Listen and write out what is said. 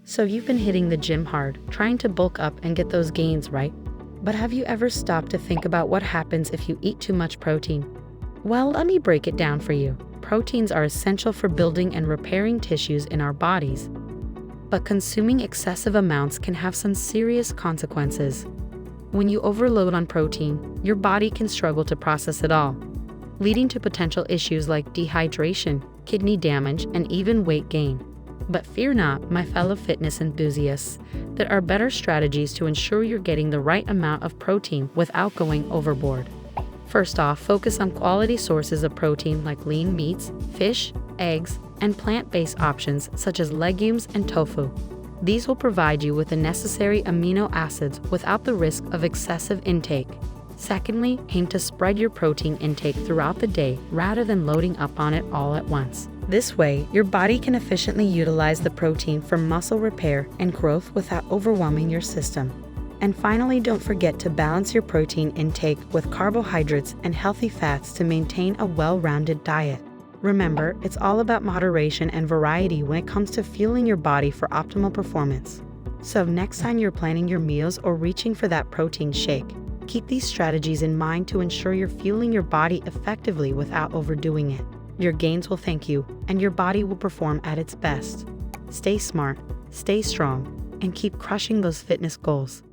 So you've been hitting the gym hard, trying to bulk up and get those gains, right? But have you ever stopped to think about what happens if you eat too much protein? Well, let me break it down for you. Proteins are essential for building and repairing tissues in our bodies. But consuming excessive amounts can have some serious consequences. When you overload on protein, your body can struggle to process it all, leading to potential issues like dehydration, kidney damage, and even weight gain. But fear not, my fellow fitness enthusiasts, there are better strategies to ensure you're getting the right amount of protein without going overboard. First off, focus on quality sources of protein like lean meats, fish, eggs, and plant-based options such as legumes and tofu. These will provide you with the necessary amino acids without the risk of excessive intake. Secondly, aim to spread your protein intake throughout the day rather than loading up on it all at once. This way, your body can efficiently utilize the protein for muscle repair and growth without overwhelming your system. And finally, don't forget to balance your protein intake with carbohydrates and healthy fats to maintain a well-rounded diet. Remember, it's all about moderation and variety when it comes to fueling your body for optimal performance. So next time you're planning your meals or reaching for that protein shake, keep these strategies in mind to ensure you're fueling your body effectively without overdoing it. Your gains will thank you, and your body will perform at its best. Stay smart, stay strong, and keep crushing those fitness goals.